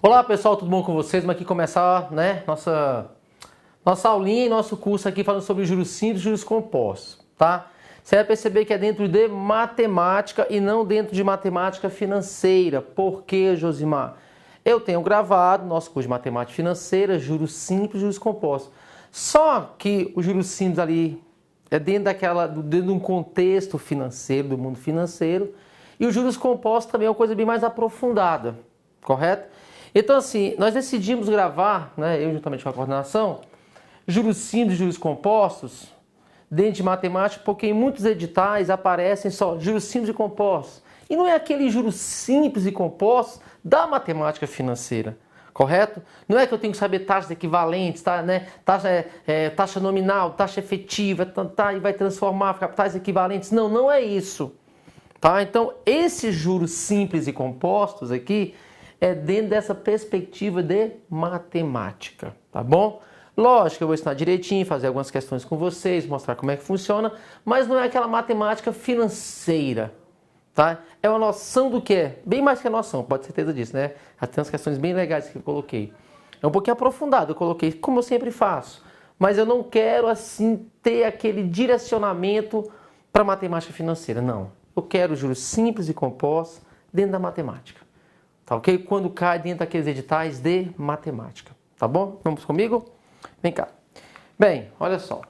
Olá pessoal, tudo bom com vocês? Vamos aqui começar, nossa aulinha e nosso curso aqui falando sobre juros simples e juros compostos, tá? Você vai perceber que é dentro de matemática e não dentro de matemática financeira. Por quê, Josimar? Eu tenho gravado nosso curso de matemática financeira, juros simples e juros compostos. Só que os juros simples ali é dentro de um contexto financeiro, do mundo financeiro, e os juros compostos também é uma coisa bem mais aprofundada, correto? Então, assim, nós decidimos gravar, eu juntamente com a coordenação, juros simples e juros compostos dentro de matemática, porque em muitos editais aparecem só juros simples e compostos. E não é aquele juros simples e compostos da matemática financeira, correto? Não é que eu tenho que saber taxas equivalentes, tá, né? Taxa nominal, taxa efetiva, e vai transformar capitais equivalentes. Não, não é isso. Tá? Então, esses juros simples e compostos aqui é dentro dessa perspectiva de matemática, tá bom? Lógico, eu vou ensinar direitinho, fazer algumas questões com vocês, mostrar como é que funciona, mas não é aquela matemática financeira, tá? É uma noção do que é, bem mais que a noção, pode ter certeza disso, né? Já tem umas questões bem legais que eu coloquei. É um pouquinho aprofundado, eu coloquei como eu sempre faço, mas eu não quero, assim, ter aquele direcionamento para matemática financeira, não. Eu quero juros simples e compostos dentro da matemática. Tá ok? Quando cai dentro daqueles editais de matemática. Tá bom? Vamos comigo? Vem cá. Bem, olha só.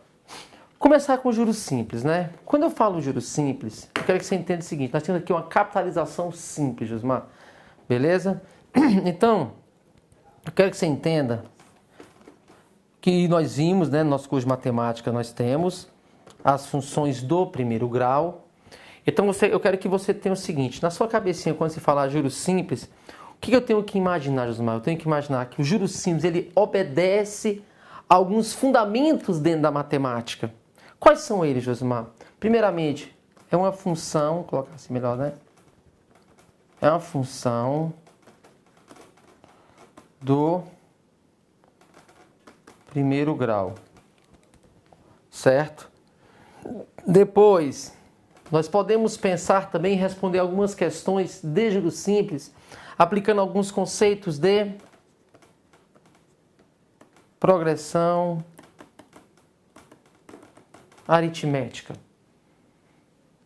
Começar com juros simples, né? Quando eu falo juros simples, eu quero que você entenda o seguinte. Nós temos aqui uma capitalização simples, Josmar. Beleza? Então, eu quero que você entenda que nós vimos, né? No nosso curso de matemática, nós temos as funções do primeiro grau. Então, eu quero que você tenha o seguinte, na sua cabecinha, quando se falar juros simples, o que eu tenho que imaginar, Josmar? Eu tenho que imaginar que o juros simples, ele obedece a alguns fundamentos dentro da matemática. Quais são eles, Josmar? Primeiramente, é uma função, vou colocar assim melhor, né? É uma função do primeiro grau, certo? Depois, nós podemos pensar também em responder algumas questões de juros simples, aplicando alguns conceitos de progressão aritmética.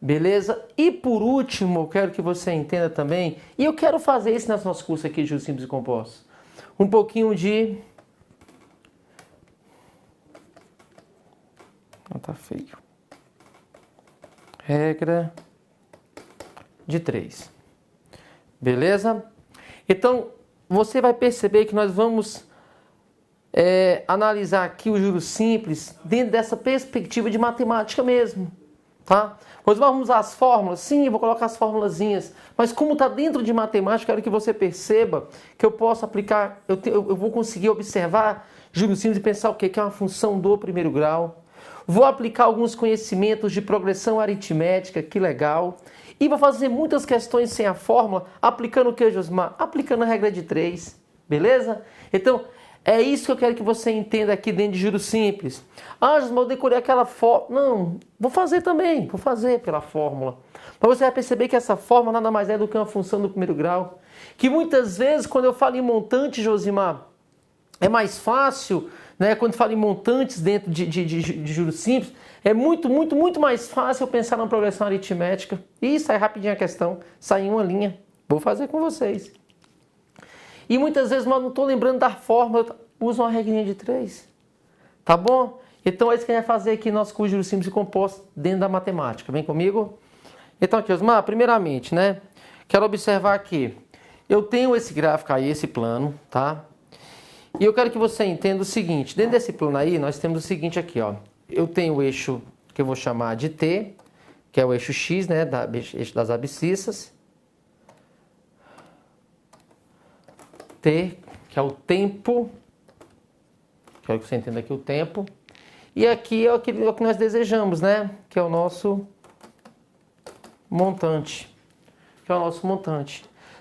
Beleza? E por último, eu quero que você entenda também, e eu quero fazer isso nesse nosso curso aqui de juros simples e compostos, um pouquinho de... Não tá feio. Regra de 3. Beleza? Então, você vai perceber que nós vamos analisar aqui os juros simples dentro dessa perspectiva de matemática mesmo. Tá? Nós vamos usar as fórmulas? Sim, eu vou colocar as formulazinhas. Mas como está dentro de matemática, eu quero que você perceba que eu posso aplicar, eu vou conseguir observar juros simples e pensar o quê? Que é uma função do primeiro grau. Vou aplicar alguns conhecimentos de progressão aritmética, que legal. E vou fazer muitas questões sem a fórmula, aplicando o que, Josmar? Aplicando a regra de 3, beleza? Então, é isso que eu quero que você entenda aqui dentro de juros simples. Ah, Josmar, eu decorei aquela fórmula. Não, vou fazer também, vou fazer pela fórmula. Mas você vai perceber que essa fórmula nada mais é do que uma função do primeiro grau. Que muitas vezes, quando eu falo em montante, Josimar, é mais fácil, né? Quando falo em montantes dentro de juros simples, é muito mais fácil eu pensar na progressão aritmética. E sai rapidinho a questão, sai em uma linha. Vou fazer com vocês. E muitas vezes, mas não estou lembrando da fórmula, uso uma regrinha de 3. Tá bom? Então é isso que a gente vai fazer aqui no nosso curso de juros simples e compostos dentro da matemática. Vem comigo? Então aqui, Osmar, primeiramente, né? Quero observar aqui. Eu tenho esse gráfico aí, esse plano, tá? E eu quero que você entenda o seguinte, dentro desse plano aí, nós temos o seguinte aqui, ó. Eu tenho o eixo que eu vou chamar de T, que é o eixo X, né, eixo das abscissas. T, que é o tempo, quero que você entenda aqui o tempo. E aqui é o que nós desejamos, né, que é o nosso montante,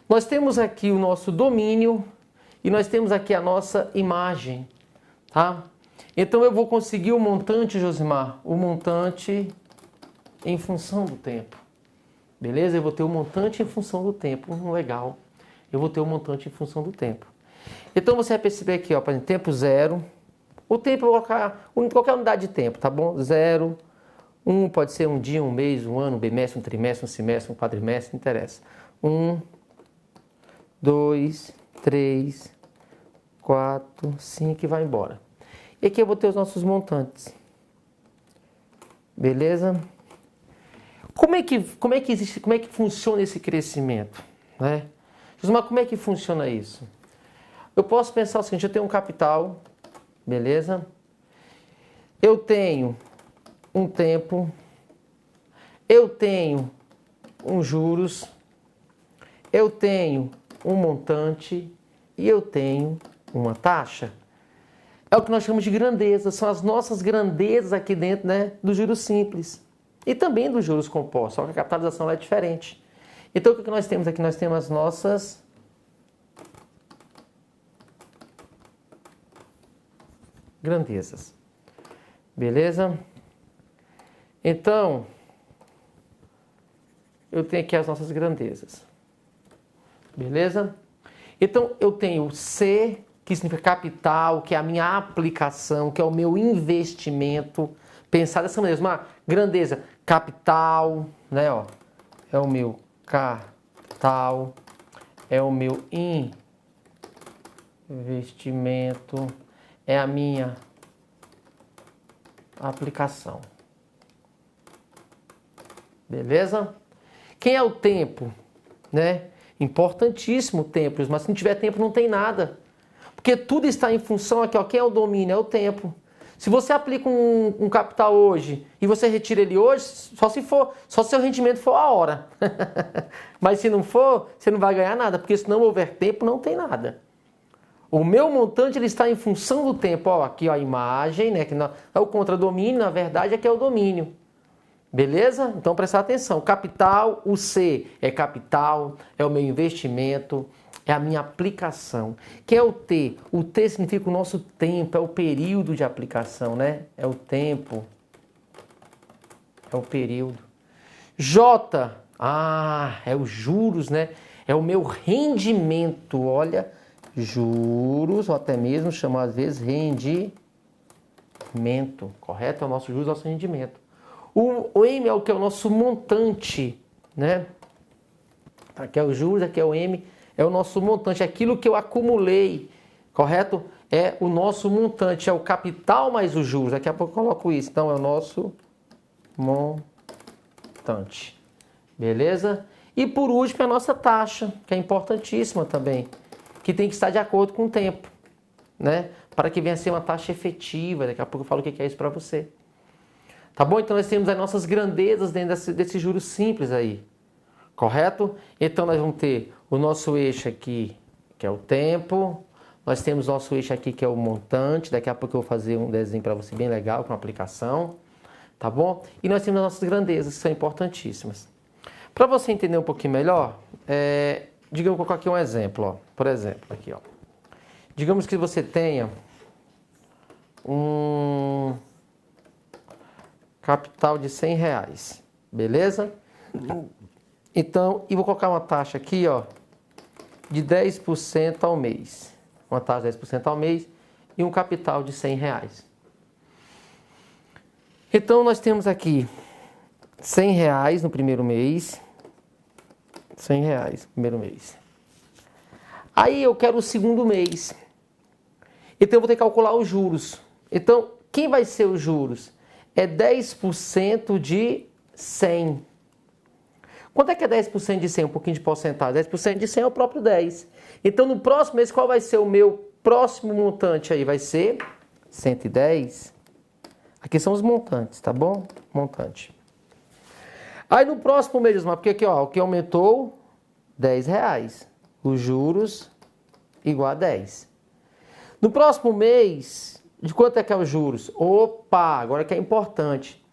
Nós temos aqui o nosso domínio, e nós temos aqui a nossa imagem, tá? Então eu vou conseguir o montante, Josimar, o montante em função do tempo. Beleza? Eu vou ter o montante em função do tempo. Legal. Eu vou ter o montante em função do tempo. Então você vai perceber aqui, ó, por exemplo, tempo zero. O tempo eu vou colocar qualquer unidade de tempo, tá bom? Zero, pode ser um dia, um mês, um ano, um bimestre, um trimestre, um semestre, um quadrimestre, não interessa. 2, 3, 4, 5 e vai embora. E aqui eu vou ter os nossos montantes. Beleza? Como é que funciona esse crescimento, né? Mas como é que funciona isso? Eu posso pensar o seguinte, eu tenho um capital, beleza? Eu tenho um tempo, eu tenho um juros, eu tenho um montante e eu tenho uma taxa. É o que nós chamamos de grandeza, são as nossas grandezas aqui dentro, né, do juros simples e também dos juros compostos, só que a capitalização é diferente. Então o que nós temos aqui? Nós temos as nossas grandezas, beleza? Então, eu tenho aqui as nossas grandezas, beleza? Então, eu tenho C, que significa capital, que é a minha aplicação, que é o meu investimento. Pensar dessa maneira, uma grandeza, capital, né? Ó, é o meu capital, é o meu investimento, é a minha aplicação. Beleza? Quem é o tempo, né? Importantíssimo o tempo, mas se não tiver tempo não tem nada. Porque tudo está em função aqui, ó, quem é o domínio? É o tempo. Se você aplica um capital hoje e você retira ele hoje, só se seu rendimento for a hora. Mas se não for, você não vai ganhar nada, porque se não houver tempo, não tem nada. O meu montante ele está em função do tempo. Ó, aqui ó, a imagem, né, que é o contradomínio, na verdade aqui é o domínio. Beleza? Então prestar atenção. Capital, o C é capital, é o meu investimento, é a minha aplicação. Que é o T? O T significa o nosso tempo, é o período de aplicação, né? É o tempo. É o período. J, é os juros, né? É o meu rendimento. Olha, juros, ou até mesmo chamar às vezes rendimento. Correto? É o nosso juros, nosso rendimento. O M é o que é o nosso montante, né? Aqui é o juros, aqui é o M, é o nosso montante, aquilo que eu acumulei, correto? É o nosso montante, é o capital mais os juros. Daqui a pouco eu coloco isso. Então é o nosso montante. Beleza? E por último é a nossa taxa, que é importantíssima também, que tem que estar de acordo com o tempo, né? Para que venha a ser uma taxa efetiva. Daqui a pouco eu falo o que é isso para você. Tá bom? Então nós temos as nossas grandezas dentro desse juros simples aí. Correto? Então nós vamos ter o nosso eixo aqui, que é o tempo. Nós temos nosso eixo aqui, que é o montante. Daqui a pouco eu vou fazer um desenho para você bem legal, com aplicação. Tá bom? E nós temos as nossas grandezas, que são importantíssimas. Para você entender um pouquinho melhor, digamos que eu vou colocar aqui um exemplo. Ó. Por exemplo, aqui, ó. Digamos que você tenha um capital de R$100, beleza? Então, e vou colocar uma taxa aqui, ó, de 10% ao mês. Uma taxa de 10% ao mês e um capital de R$100. Então, nós temos aqui R$100 no primeiro mês. R$100 no primeiro mês. Aí eu quero o segundo mês. Então, eu vou ter que calcular os juros. Então, quem vai ser os juros? É 10% de 100. Quanto é que é 10% de 100? Um pouquinho de porcentagem. 10% de 100 é o próprio 10. Então, no próximo mês, qual vai ser o meu próximo montante aí? Vai ser 110. Aqui são os montantes, tá bom? Montante. Aí, no próximo mês, porque aqui, ó, o que aumentou? R$10. Os juros igual a 10. No próximo mês, de quanto é que é os juros? Opa, agora que é importante.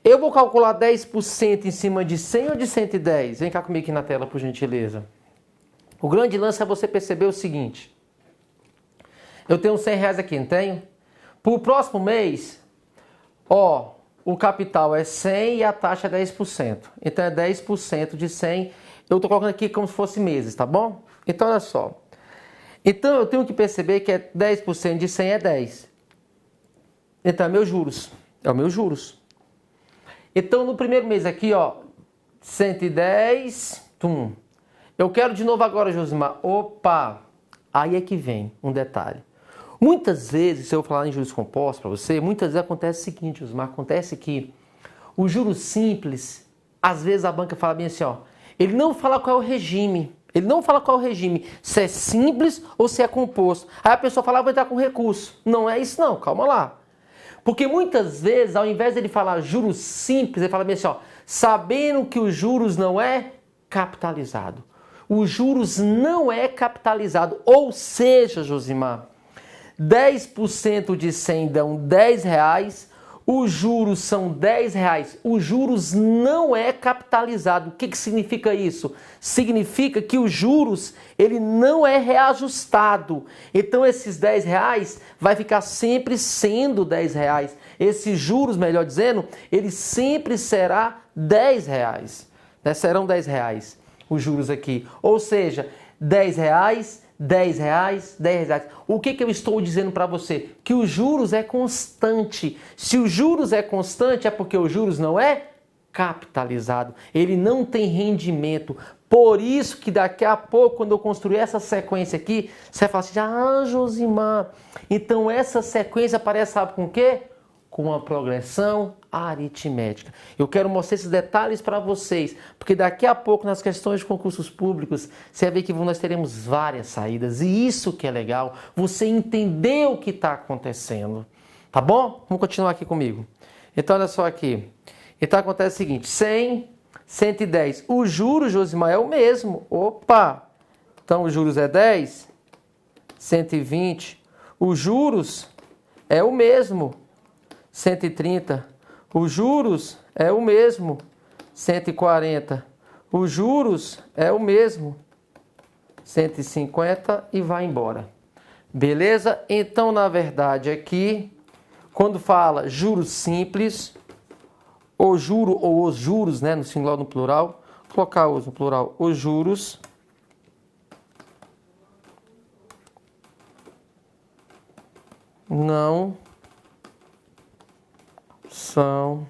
Eu vou calcular 10% em cima de 100 ou de 110? Vem cá comigo aqui na tela, por gentileza. O grande lance é você perceber o seguinte. Eu tenho R$100 aqui, não tenho? Para o próximo mês, ó, o capital é 100 e a taxa é 10%. Então é 10% de 100. Eu estou colocando aqui como se fosse meses, tá bom? Então olha só. Então eu tenho que perceber que 10% de 100 é 10. Então é meus juros. É o meus juros. Então no primeiro mês aqui, ó, 110, tum. Eu quero de novo agora, Josimar. Opa! Aí é que vem um detalhe. Muitas vezes, se eu falar em juros compostos para você, muitas vezes acontece o seguinte, Josimar, acontece que o juros simples, às vezes a banca fala bem assim, ó, ele não fala qual é o regime. Ele não fala qual é o regime, se é simples ou se é composto. Aí a pessoa fala, vou entrar com recurso. Não é isso não, calma lá. Porque muitas vezes, ao invés de ele falar juros simples, ele fala bem assim, ó, sabendo que os juros não é capitalizado. Os juros não é capitalizado, ou seja, Josimar, 10% de 100 dão R$10, os juros são R$10, os juros não é capitalizado. O que significa isso? Significa que os juros ele não é reajustado. Então esses R$10 vai ficar sempre sendo R$10. Esses juros, melhor dizendo, ele sempre será R$10. Né? Serão R$10 os juros aqui. Ou seja, R$10, R$10, R$10. O que eu estou dizendo para você? Que os juros é constante. Se os juros é constante, é porque os juros não é capitalizado. Ele não tem rendimento. Por isso que daqui a pouco, quando eu construir essa sequência aqui, você vai falar assim, ah, Josimar, então essa sequência parece, sabe com o quê? Com uma progressão aritmética. Eu quero mostrar esses detalhes para vocês, porque daqui a pouco nas questões de concursos públicos, você vai ver que nós teremos várias saídas, e isso que é legal, você entender o que está acontecendo, tá bom? Vamos continuar aqui comigo. Então olha só aqui, então acontece o seguinte, 100, 110, o juros, Josimar, é o mesmo, opa, então os juros é 10, 120, os juros é o mesmo, 130, os juros é o mesmo, 140, os juros é o mesmo, 150 e vai embora. Beleza? Então, na verdade, aqui, quando fala juros simples, o juro ou os juros, né, no singular ou no plural, colocar os no plural, os juros não são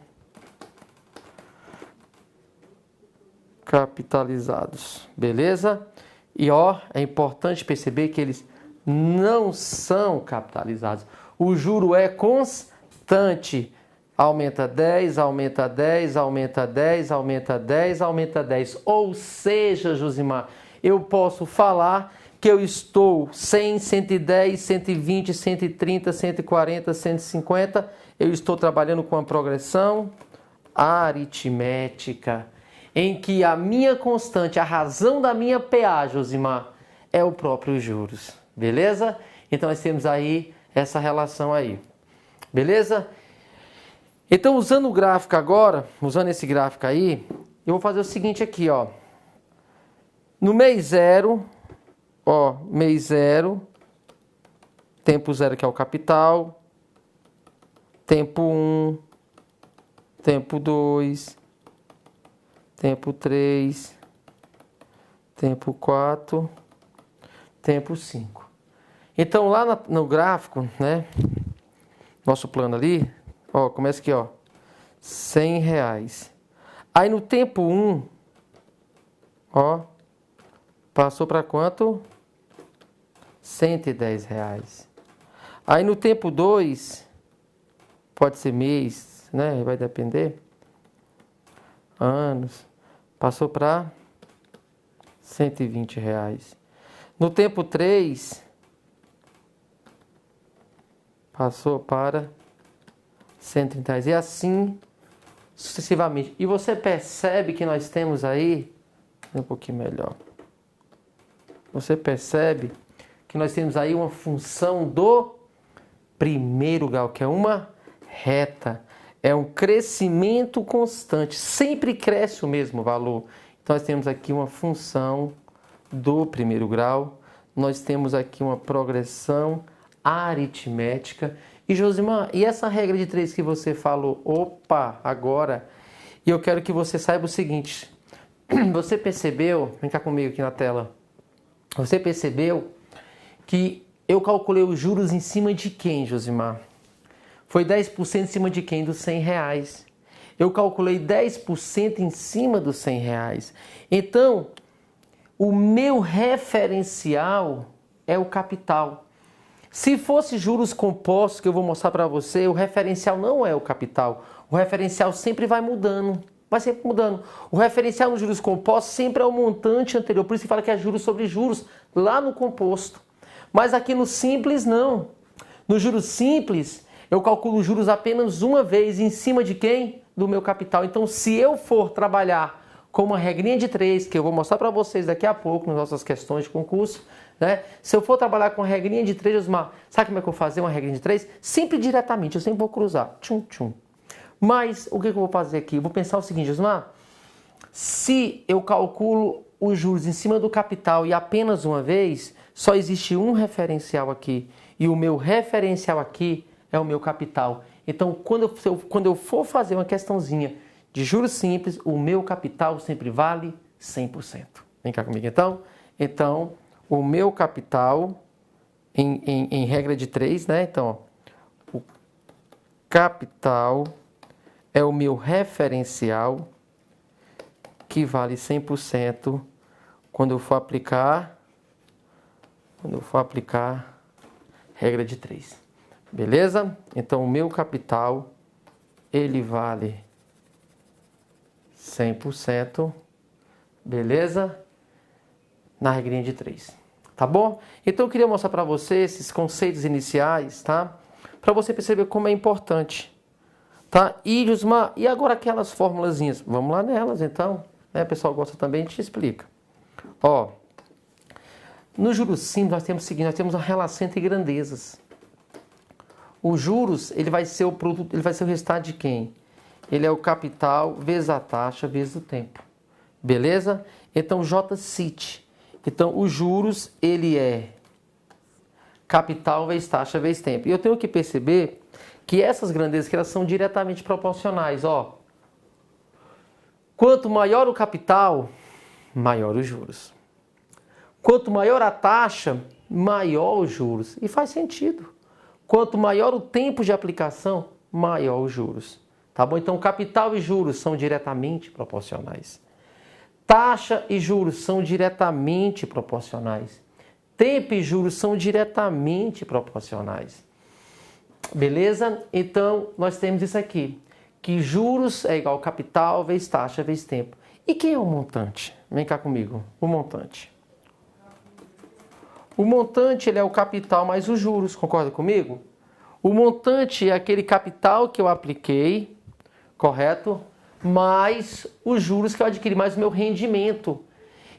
capitalizados, beleza? E ó, é importante perceber que eles não são capitalizados. O juro é constante. Aumenta 10, aumenta 10, aumenta 10, aumenta 10, aumenta 10. Ou seja, Josimar, eu posso falar que eu estou 100, 110, 120, 130, 140, 150. Eu estou trabalhando com a progressão aritmética, em que a minha constante, a razão da minha PA, Josimar, é o próprio juros. Beleza? Então nós temos aí essa relação aí. Beleza? Então, usando o gráfico agora, usando esse gráfico aí, eu vou fazer o seguinte aqui, ó. No mês 0, ó, mês 0, tempo 0 que é o capital, tempo 1, tempo 2, tempo 3, tempo 4, tempo 5. Então, lá no gráfico, né, nosso plano ali, ó, começa aqui, ó, R$100. Aí no tempo 1, ó, passou para quanto? R$110. Aí no tempo 2, pode ser mês, né, vai depender, anos, passou para R$120. No tempo 3, passou para R$130. E assim sucessivamente. E você percebe que nós temos aí, um pouquinho melhor. Você percebe que nós temos aí uma função do primeiro grau, que é uma reta. É um crescimento constante. Sempre cresce o mesmo valor. Então nós temos aqui uma função do primeiro grau. Nós temos aqui uma progressão aritmética. E Josimar, e essa regra de 3 que você falou? Opa, agora. E eu quero que você saiba o seguinte. Você percebeu, vem cá comigo aqui na tela. Você percebeu que eu calculei os juros em cima de quem, Josimar? Foi 10% em cima de quem? Dos R$ 100. Eu calculei 10% em cima dos R$ 100. Então, o meu referencial é o capital. Se fosse juros compostos, que eu vou mostrar para você, o referencial não é o capital. O referencial sempre vai mudando. Vai sempre mudando. O referencial nos juros compostos sempre é o montante anterior. Por isso que fala que é juros sobre juros lá no composto. Mas aqui no simples, não. No juros simples, eu calculo os juros apenas uma vez em cima de quem? Do meu capital. Então, se eu for trabalhar com uma regrinha de 3, que eu vou mostrar para vocês daqui a pouco nas nossas questões de concurso, né? Se eu for trabalhar com regrinha de 3, Osmar, sabe como é que eu vou fazer uma regrinha de 3? Sempre diretamente, eu sempre vou cruzar. Tchum, tchum. Mas, o que eu vou fazer aqui? Eu vou pensar o seguinte, Osmar, se eu calculo os juros em cima do capital e apenas uma vez, só existe um referencial aqui. E o meu referencial aqui é o meu capital. Então, quando eu for fazer uma questãozinha de juros simples, o meu capital sempre vale 100%. Vem cá comigo, então. Então, o meu capital, em regra de 3, né? Então, ó, o capital é o meu referencial, que vale 100% quando eu for aplicar regra de 3. Beleza? Então, o meu capital, ele vale 100%, beleza? Na regrinha de 3, tá bom? Então eu queria mostrar para você esses conceitos iniciais, tá? Para você perceber como é importante, tá? E agora aquelas formulazinhas? Vamos lá nelas então, né? O pessoal gosta também, a gente explica. Ó, no juros simples nós temos o seguinte, nós temos uma relação entre grandezas. Os juros, ele vai ser o produto, ele vai ser o resultado de quem? Ele é o capital vezes a taxa vezes o tempo. Beleza? Então, J-CIT. Então, os juros, ele é capital vezes taxa vezes tempo. E eu tenho que perceber que essas grandezas que elas são diretamente proporcionais. Ó. Quanto maior o capital, maior os juros. Quanto maior a taxa, maior os juros. E faz sentido. Quanto maior o tempo de aplicação, maior os juros. Tá bom? Então, capital e juros são diretamente proporcionais. Taxa e juros são diretamente proporcionais. Tempo e juros são diretamente proporcionais. Beleza? Então, nós temos isso aqui. Que juros é igual capital vezes taxa vezes tempo. E quem é o montante? Vem cá comigo. O montante. O montante, ele é o capital mais os juros. Concorda comigo? O montante é aquele capital que eu apliquei, correto? Mais os juros que eu adquiri, mais o meu rendimento.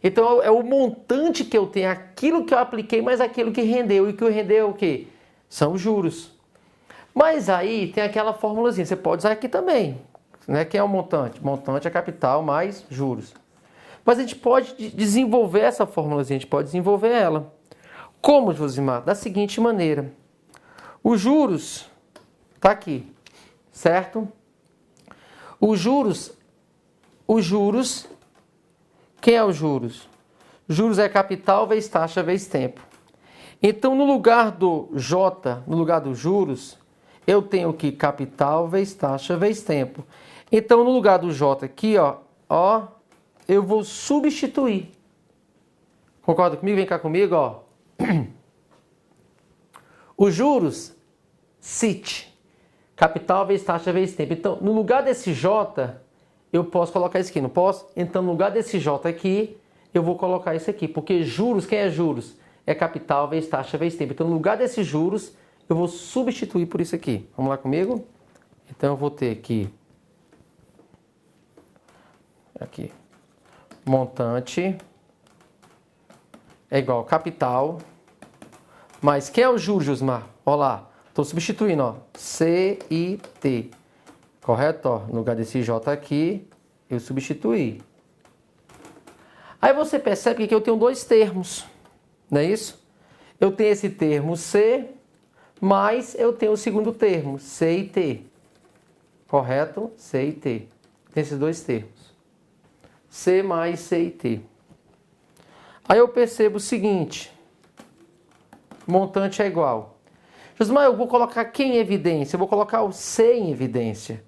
Então, é o montante que eu tenho, aquilo que eu apliquei, mais aquilo que rendeu. E o que rendeu é o quê? São os juros. Mas aí tem aquela formulazinha, você pode usar aqui também. Né? Quem é o montante? Montante é capital mais juros. Mas a gente pode desenvolver essa formulazinha, a gente pode desenvolver ela. Como, Josimar? Da seguinte maneira. Os juros, tá aqui, certo? Os juros, quem é os juros? Juros é capital vezes taxa vezes tempo. Então, no lugar do J, no lugar dos juros, eu tenho aqui capital vezes taxa vezes tempo. Então, no lugar do J aqui, ó, eu vou substituir. Concorda comigo? Vem cá comigo, ó. Os juros, CIT. Capital vezes taxa vezes tempo. Então, no lugar desse J, eu posso colocar isso aqui, não posso? Então, no lugar desse J aqui, eu vou colocar isso aqui. Porque juros, quem é juros? É capital vezes taxa vezes tempo. Então, no lugar desses juros, eu vou substituir por isso aqui. Vamos lá comigo? Então, eu vou ter aqui, montante é igual capital, mas quem é o juros, Josmar? Olha lá. Estou substituindo, ó, CIT, correto? Ó, no lugar desse J aqui, eu substituí. Aí você percebe que eu tenho dois termos, não é isso? Eu tenho esse termo C, mas eu tenho o segundo termo, CIT, correto? CIT. Tem esses dois termos, C mais CIT. Aí eu percebo o seguinte, montante é igual. Josimar, eu vou colocar quem em evidência? Eu vou colocar o C em evidência.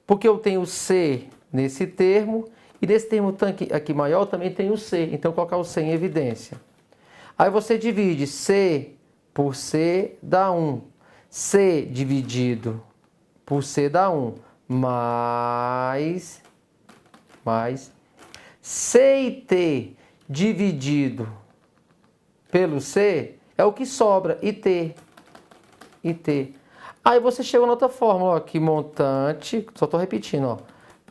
Porque eu tenho o C nesse termo, e nesse termo aqui maior eu também tenho o C. Então, eu vou colocar o C em evidência. Aí você divide C por C dá 1. C dividido por C dá 1. Mais C e T dividido pelo C é o que sobra, IT. Aí você chega na outra fórmula, ó, que montante, só estou repetindo, ó,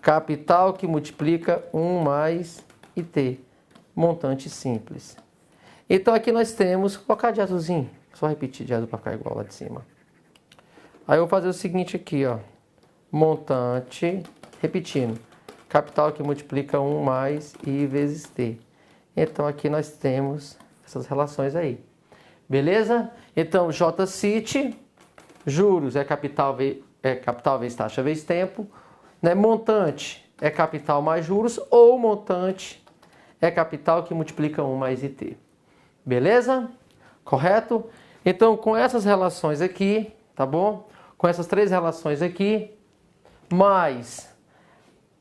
capital que multiplica 1 mais IT, montante simples. Então aqui nós temos, vou colocar de azulzinho, só repetir de azul para ficar igual lá de cima. Aí eu vou fazer o seguinte aqui, ó, montante, repetindo, capital que multiplica 1 mais I vezes T. Então aqui nós temos essas relações aí. Beleza? Então JCIT, juros é capital vezes taxa vezes tempo, né? Montante é capital mais juros, ou montante é capital que multiplica 1 mais IT. Beleza? Correto? Então com essas relações aqui, tá bom? Com essas três relações aqui, mais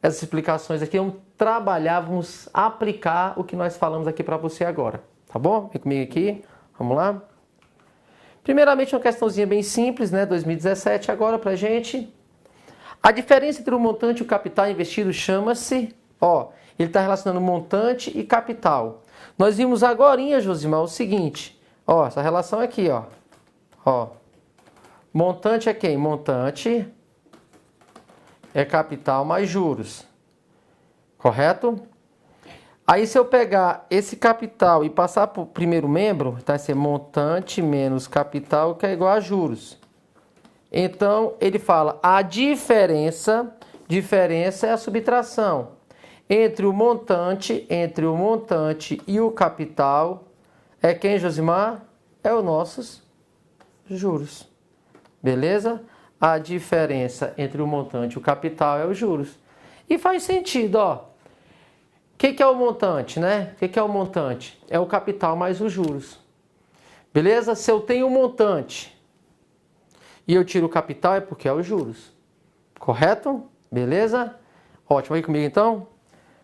essas explicações aqui, vamos trabalhar, vamos aplicar o que nós falamos aqui para você agora. Tá bom? Vem comigo aqui. Vamos lá? Primeiramente, uma questãozinha bem simples, né? 2017 agora pra gente. A diferença entre o montante e o capital investido chama-se... Ó, ele está relacionando montante e capital. Nós vimos agorinha, Josimar, o seguinte. Ó, essa relação aqui, ó. Ó. Montante é quem? Montante é capital mais juros. Correto? Aí se eu pegar esse capital e passar para o primeiro membro, vai ser montante menos capital, que é igual a juros. Então, ele fala, a diferença é a subtração entre o montante e o capital. É quem, Josimar? É os nossos juros. Beleza? A diferença entre o montante e o capital é os juros. E faz sentido, ó. O que é o montante, né? O que é o montante? É o capital mais os juros. Beleza? Se eu tenho um montante e eu tiro o capital, é porque é os juros. Correto? Beleza? Ótimo. Aí comigo então?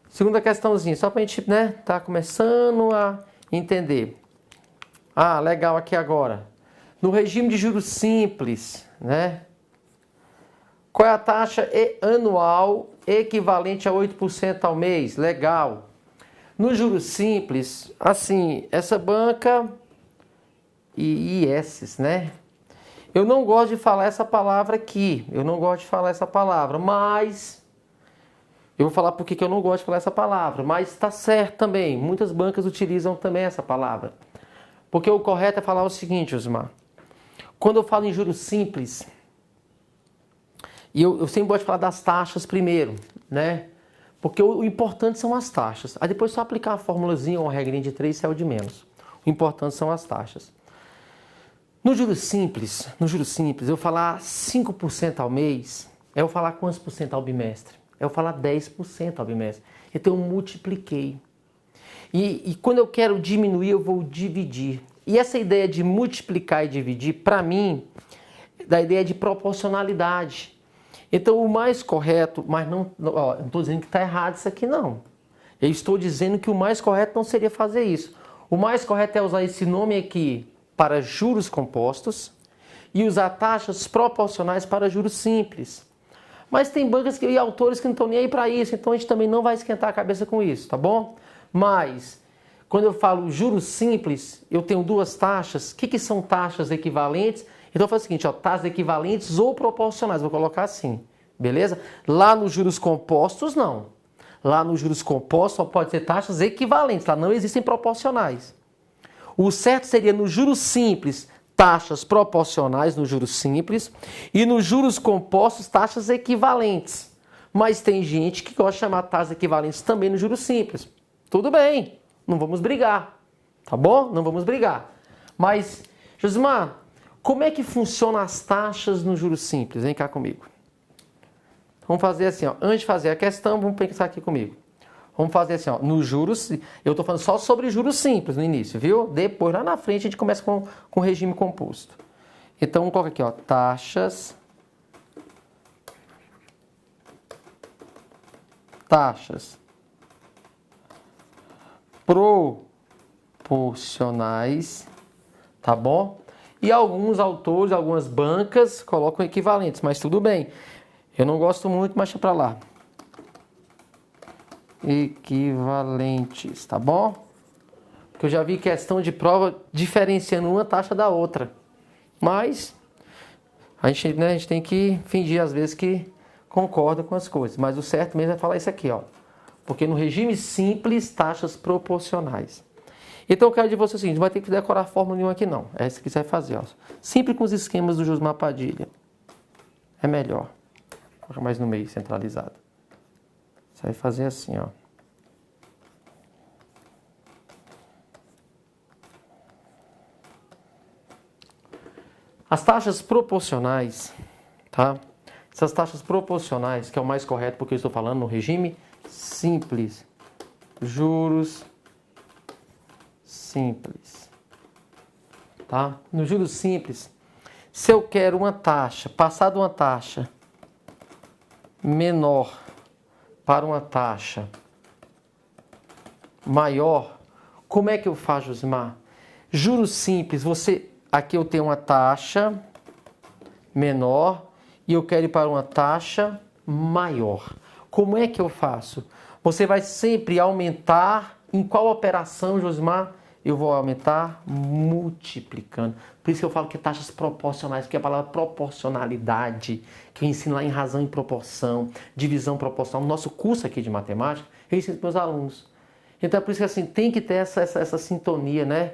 Segunda questãozinha, só pra gente, né, tá começando a entender. Ah, legal aqui agora. No regime de juros simples, né? Qual é a taxa anual equivalente a 8% ao mês? Legal. No juros simples, assim, essa banca e IS, né? Eu não gosto de falar essa palavra aqui. Mas eu vou falar por que eu não gosto de falar essa palavra. Mas está certo também. Muitas bancas utilizam também essa palavra. Porque o correto é falar o seguinte, Osmar. Quando eu falo em juros simples... E eu sempre gosto de falar das taxas primeiro, né? Porque o importante são as taxas. Aí depois só aplicar a formulazinha ou uma regrinha de 3, isso é o de menos. O importante são as taxas. No juros simples, eu falar 5% ao mês, é eu falar quantos por cento ao bimestre? É eu falar 10% ao bimestre. Então eu multipliquei. E quando eu quero diminuir, eu vou dividir. E essa ideia de multiplicar e dividir, para mim, da ideia de proporcionalidade. Então, o mais correto, mas não estou dizendo que está errado isso aqui, não. Eu estou dizendo que o mais correto não seria fazer isso. O mais correto é usar esse nome aqui para juros compostos e usar taxas proporcionais para juros simples. Mas tem bancas e autores que não estão nem aí para isso, então a gente também não vai esquentar a cabeça com isso, tá bom? Mas, quando eu falo juros simples, eu tenho duas taxas. O que são taxas equivalentes? Então eu faço o seguinte, ó, taxas equivalentes ou proporcionais, vou colocar assim, beleza? Lá nos juros compostos, não. Lá nos juros compostos só pode ser taxas equivalentes, lá não existem proporcionais. O certo seria nos juros simples, taxas proporcionais nos juros simples, e nos juros compostos, taxas equivalentes. Mas tem gente que gosta de chamar taxas equivalentes também nos juros simples. Tudo bem, não vamos brigar, tá bom? Não vamos brigar. Mas, Josimar, como é que funcionam as taxas no juros simples? Vem cá comigo. Vamos fazer assim, ó. Antes de fazer a questão, vamos pensar aqui comigo. Vamos fazer assim, ó, nos juros, eu estou falando só sobre juros simples no início, viu? Depois, lá na frente, a gente começa com regime composto. Então, vamos colocar aqui, ó, taxas proporcionais, tá bom? E alguns autores, algumas bancas colocam equivalentes, mas tudo bem. Eu não gosto muito, mas deixa pra lá. Equivalentes, tá bom? Porque eu já vi questão de prova diferenciando uma taxa da outra. Mas a gente tem que fingir às vezes que concorda com as coisas. Mas o certo mesmo é falar isso aqui, ó. Porque no regime simples, taxas proporcionais. Então eu quero de você o seguinte, não vai ter que decorar fórmula nenhuma aqui não. É isso que você vai fazer, ó. Sempre com os esquemas do Josmar Padilha. É melhor. Coloca mais no meio, centralizado. Você vai fazer assim, ó. As taxas proporcionais, tá? Essas taxas proporcionais, que é o mais correto porque eu estou falando no regime simples. Juros simples. Tá? No juros simples, se eu quero uma taxa, passar de uma taxa menor para uma taxa maior, como é que eu faço, Josimar? Juros simples, aqui eu tenho uma taxa menor e eu quero ir para uma taxa maior. Como é que eu faço? Você vai sempre aumentar em qual operação, Josimar? Eu vou aumentar multiplicando. Por isso que eu falo que taxas proporcionais, porque a palavra proporcionalidade, que eu ensino lá em razão e proporção, divisão proporcional, no nosso curso aqui de matemática, eu ensino para os meus alunos. Então é por isso que assim, tem que ter essa sintonia, né?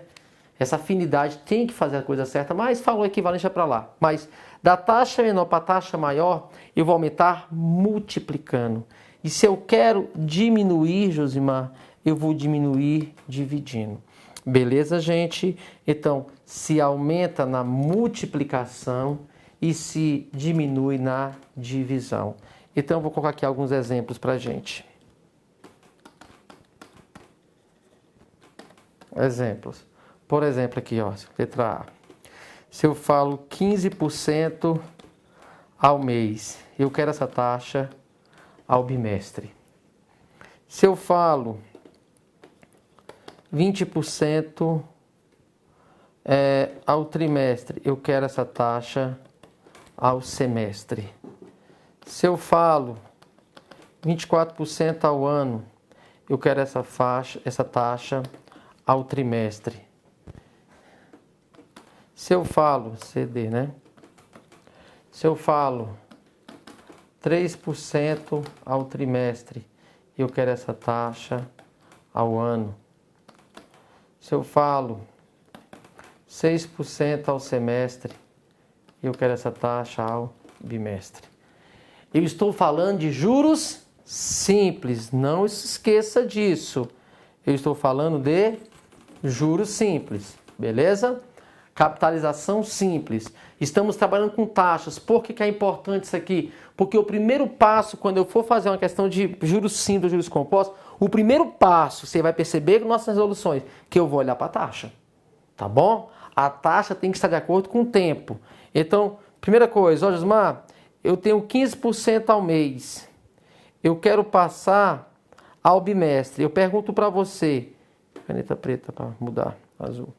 Essa afinidade, tem que fazer a coisa certa, mas falou equivalência para lá. Mas da taxa menor para a taxa maior, eu vou aumentar multiplicando. E se eu quero diminuir, Josimar, eu vou diminuir dividindo. Beleza, gente? Então, se aumenta na multiplicação e se diminui na divisão. Então, eu vou colocar aqui alguns exemplos para a gente. Exemplos. Por exemplo, aqui, ó, letra A. Se eu falo 15% ao mês, eu quero essa taxa ao bimestre. Se eu falo 20% ao trimestre, eu quero essa taxa ao semestre. Se eu falo 24% ao ano, eu quero essa taxa ao trimestre. Se eu falo, CD, né? Se eu falo 3% ao trimestre, eu quero essa taxa ao ano. Se eu falo 6% ao semestre, eu quero essa taxa ao bimestre. Eu estou falando de juros simples, não se esqueça disso. Eu estou falando de juros simples, beleza? Capitalização simples. Estamos trabalhando com taxas. Por que é importante isso aqui? Porque o primeiro passo, quando eu for fazer uma questão de juros simples, juros compostos, o primeiro passo, você vai perceber com nossas resoluções, que eu vou olhar para a taxa. Tá bom? A taxa tem que estar de acordo com o tempo. Então, primeira coisa, ó, Josmar, eu tenho 15% ao mês. Eu quero passar ao bimestre. Eu pergunto para você, caneta preta para mudar, azul.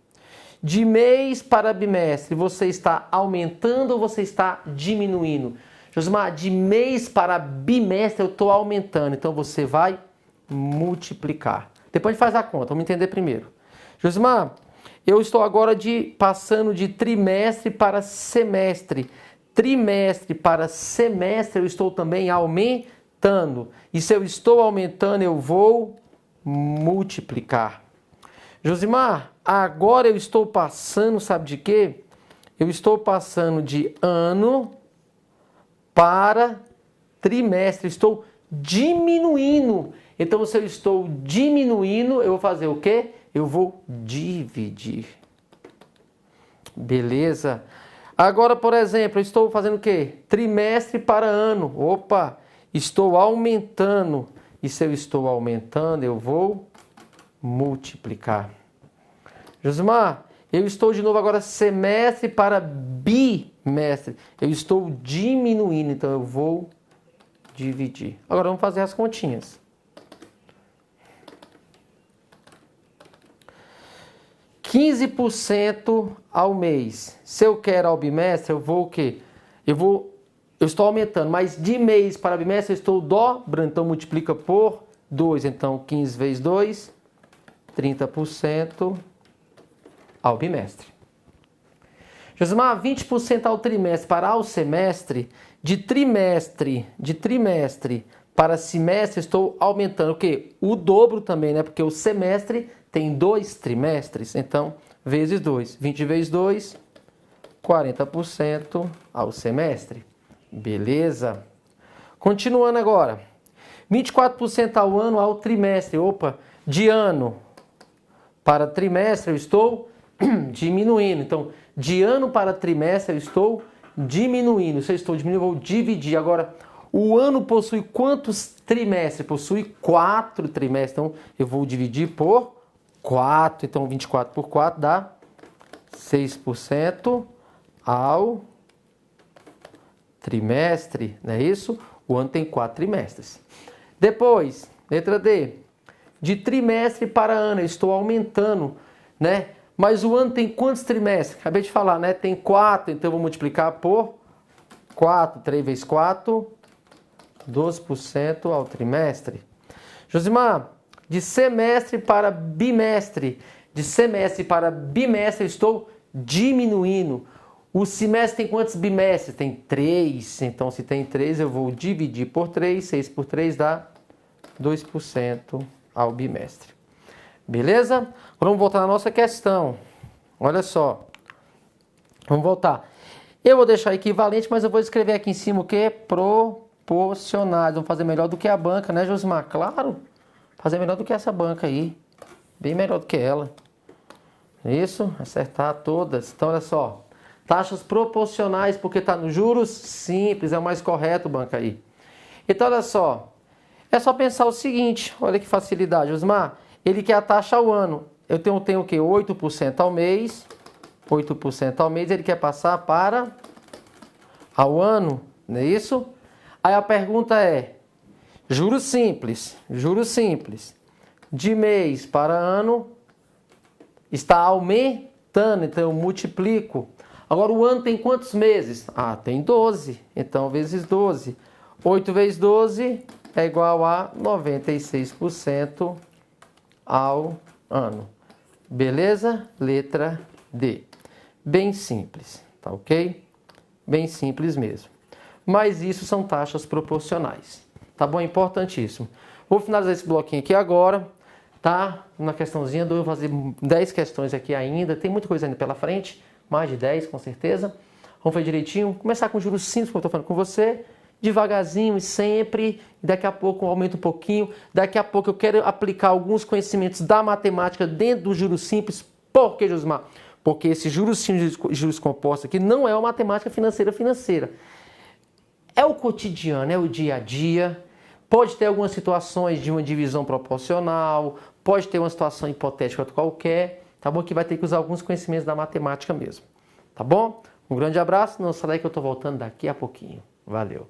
De mês para bimestre, você está aumentando ou você está diminuindo? Josmar, de mês para bimestre eu estou aumentando, então você vai multiplicar. Depois a gente faz a conta, vamos entender primeiro. Josmar, eu estou agora passando de trimestre para semestre. Trimestre para semestre eu estou também aumentando. E se eu estou aumentando, eu vou multiplicar. Josimar, agora eu estou passando, sabe de quê? Eu estou passando de ano para trimestre. Estou diminuindo. Então, se eu estou diminuindo, eu vou fazer o quê? Eu vou dividir. Beleza? Agora, por exemplo, eu estou fazendo o quê? Trimestre para ano. Opa! Estou aumentando. E se eu estou aumentando, eu vou multiplicar. Josimar, eu estou de novo agora semestre para bimestre. Eu estou diminuindo, então eu vou dividir. Agora vamos fazer as continhas. 15% ao mês. Se eu quero ao bimestre, eu vou o quê? Eu estou aumentando, mas de mês para bimestre eu estou dobrando, então multiplica por 2. Então 15 vezes 2, 30% ao bimestre. Josimar, 20% ao trimestre para ao semestre, de trimestre para semestre estou aumentando o quê? O dobro também, né? Porque o semestre tem 2 trimestres, então vezes 2. 20 vezes 2, 40% ao semestre. Beleza? Continuando agora. 24% ao ano ao trimestre. Opa, de ano para trimestre eu estou diminuindo. Então, de ano para trimestre eu estou diminuindo. Se eu estou diminuindo, eu vou dividir. Agora, o ano possui quantos trimestres? Possui 4 trimestres. Então, eu vou dividir por 4. Então, 24 por 4 dá 6% ao trimestre. Não é isso? O ano tem 4 trimestres. Depois, letra D. De trimestre para ano, eu estou aumentando, né? Mas o ano tem quantos trimestres? Acabei de falar, né? Tem 4, então eu vou multiplicar por 4. 3 vezes 4, 12% ao trimestre. Josimar, de semestre para bimestre. De semestre para bimestre eu estou diminuindo. O semestre tem quantos bimestres? Tem 3. Então, se tem 3, eu vou dividir por 3. 6 por 3 dá 2% ao bimestre. Beleza? Agora vamos voltar na nossa questão. Olha só. Vamos voltar. Eu vou deixar equivalente, mas eu vou escrever aqui em cima o que? Proporcionais. Vamos fazer melhor do que a banca, né, Josimar? Claro. Fazer melhor do que essa banca aí. Bem melhor do que ela. Isso. Acertar todas. Então, olha só. Taxas proporcionais, porque está nos juros simples. É o mais correto, banca aí. Então, olha só. É só pensar o seguinte. Olha que facilidade, Josimar. Ele quer a taxa ao ano. Eu tenho o quê? 8% ao mês. 8% ao mês. Ele quer passar para ao ano. Não é isso? Aí a pergunta é: juros simples. Juros simples. De mês para ano está aumentando. Então eu multiplico. Agora o ano tem quantos meses? Ah, tem 12. Então vezes 12. 8 vezes 12 é igual a 96% ao ano. Beleza? Letra D. Bem simples, tá ok? Bem simples mesmo. Mas isso são taxas proporcionais. Tá bom? Importantíssimo. Vou finalizar esse bloquinho aqui agora, tá? Uma questãozinha, eu vou fazer 10 questões aqui ainda. Tem muita coisa ainda pela frente, mais de 10 com certeza. Vamos ver direitinho. Começar com juros simples, como eu estou falando com você. Devagarzinho e sempre, daqui a pouco eu aumento um pouquinho, daqui a pouco eu quero aplicar alguns conhecimentos da matemática dentro do juros simples. Por que, Josimar? Porque esse juros simples e juros compostos aqui não é uma matemática financeira. É o cotidiano, é o dia a dia. Pode ter algumas situações de uma divisão proporcional, pode ter uma situação hipotética qualquer, tá bom? Que vai ter que usar alguns conhecimentos da matemática mesmo, tá bom? Um grande abraço, não sai daí que eu tô voltando daqui a pouquinho. Valeu!